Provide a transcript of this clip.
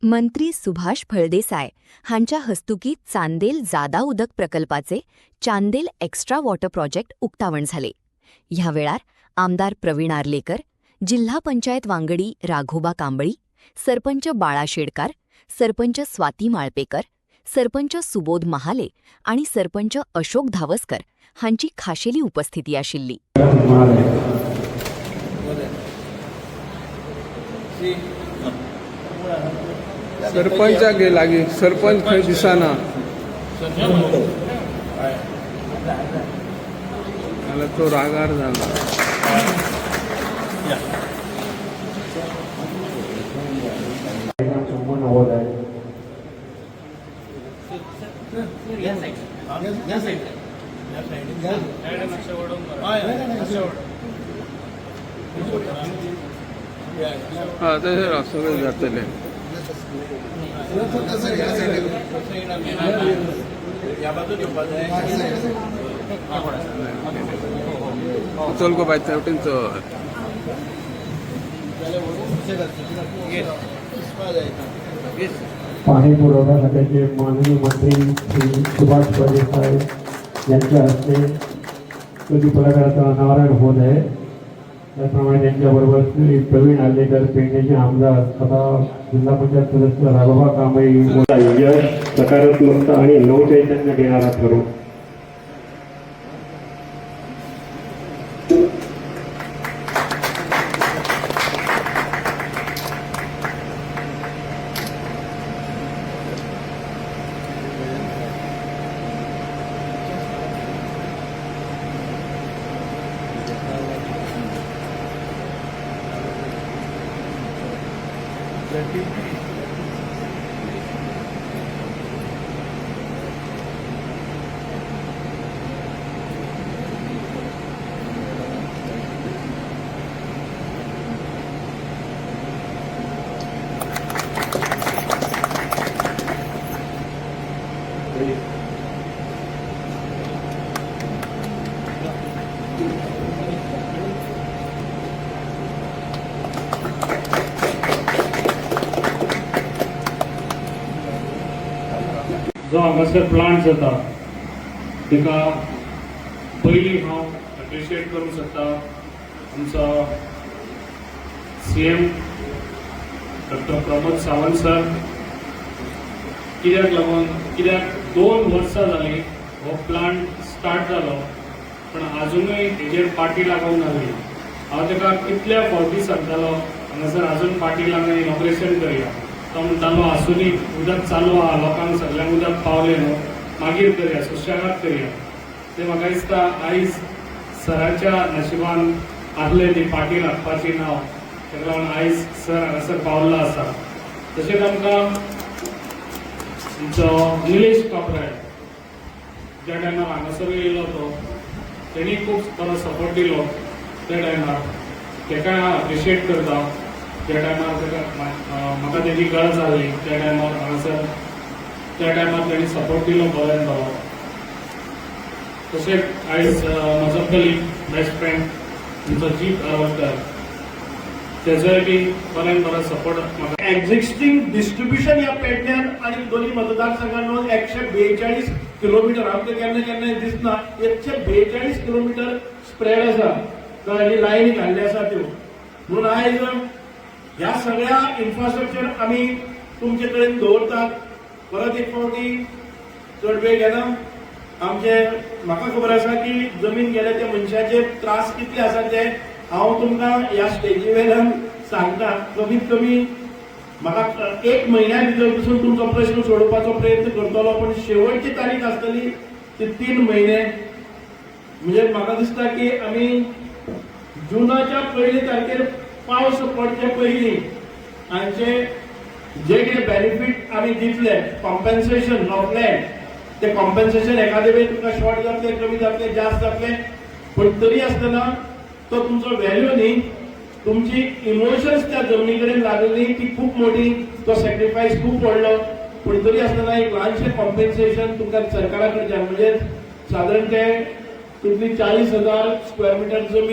मंत्री सुभाष फळदेसाय हांच्या हस्तुकी चांदेल जादा उदक प्रकल्पाचे चांदेल एक्स्ट्रा वॉटर प्रोजेक्ट उक्तावण झाले। ह्या वेळार आमदार प्रवीण आर्लेकर, जिल्हा पंचायत वांगडी राघोबा कांबळी, सरपंच बाळा शेडकार, सरपंच स्वाती माळपेकर, सरपंच सुबोध महाले आणि सरपंच अशोक धावसकर हांची खाशेली उपस्थिती आशिल्ली। सरपंचाक लागी सरपंच खंय दिसना जाल्यार तो रागार जाला। हाँ तशें सगळें जातलें। चल गो बाय तेवटेन चल। पाणी पुरवठा खात्याचे माननीय मंत्री श्री सुभाष फळदेसाय यांच्या हस्ते कधी पत्रकाराचा अनावरण होत आहे। त्याप्रमाणे त्यांच्याबरोबर श्री प्रवीण आर्लेकर, पेडणेचे आमदार तथा जिल्हा पंचायत सदस्य राघोबा कांबळी यश, सकारात्मकता आणि नवचैतन्य देणारा ठरू। जो हांगासर प्लांट जाता तेका पयलीं हांव एप्रिशिएट करूंक सोदता आमचो CM doctor Pramod Sawant sir. कित्याक 2 वर्सां जालीं हो प्लांट स्टार्ट जालो पण अजूनय हेजेर पाटी लागूंक नासली। हांव तेका कितल्या फावटी सांगतालो हांगासर अजून पाटी लागून इनॉग्रेशन करया। तो म्हणटालो आसुनी उदक चालू आहा, लोकांक सगळ्यांक उदक पावलें न्हू, मागीर करया, सुशेगाद करया। ते म्हाका दिसता आयज सराच्या नशिबान आसलें ती पाटी लागपाची नांव, ताका लागून आयज सर हांगासर पावल्लो आसा। तशेंच आमकां आमचो निलेश कापराय ज्या टायमार हांगासर येयलो तो तेणी खूब बरो सपोर्ट दिलो त्या टायमार, ताका हांव एप्रिशिएट करता। त्या टायमार म्हाका तेजी गरज आसली त्या टायमार हांगासर, त्या टायमार तेणी सपोर्ट दिलो बरें बरो। तशेंच आयज म्हजो कलीग बेस्ट फ्रेंड आमचो जीत आरवडकर तेजोय बी बरो सपोर्ट म्हाका। एक्झिस्टिंग डिस्ट्रीब्युशन या पेडण्यान आणि दोन्ही मतदारसंघांवर 142 किलोमीटर आमकां केन्ना केन्ना दिसना 142 किलोमीटर स्प्रेड आसा, ताजी लायनी घाल्ली आसा त्यो। म्हणून आयज ह्या सगळ्या इन्फ्रास्ट्रक्चर आम्ही तुमचे कडेन दवरतात। परत एक फावटी चड वेळ घेना, आमचे म्हाका खबर आसा की जमीन गेल्या त्या मनशाचे त्रास कितले आसा ते हांव तुमकां ह्या स्टेजी वयल्यान सांगता। कमीत कमी म्हाका 1 म्हयन्या भितर पसून तुमचो प्रश्न सोडोवपाचो प्रयत्न करतलो, पण शेवटची तारीख आसतली ती 3 म्हयने। म्हणजे म्हाका दिसता की आमी जुनाच्या 1 तारखेर पावस पडचे पयलीं हांचे जे कितें बेनिफीट आमी दितले कॉम्पेन्सेशन ऑफ लँड, ते कॉम्पेन्सेशन एखादे वेळी तुमकां शॉर्ट जातले, कमी जातले, जास्त जातले, पण तरी आसतना तो तुमचो व्हॅल्यू न्ही, तुमची इमोशन्स त्या जमनी कडेन लागली ती खूप मोठी, तो सॅक्रिफायस खूप व्हडलो, पण तरी आसतना एक ल्हानशें कॉम्पेन्सेशन तुमकां सरकारा कडच्यान म्हणजे साधारण ते कितली 40,000 स्क्वेअर मीटर जमीन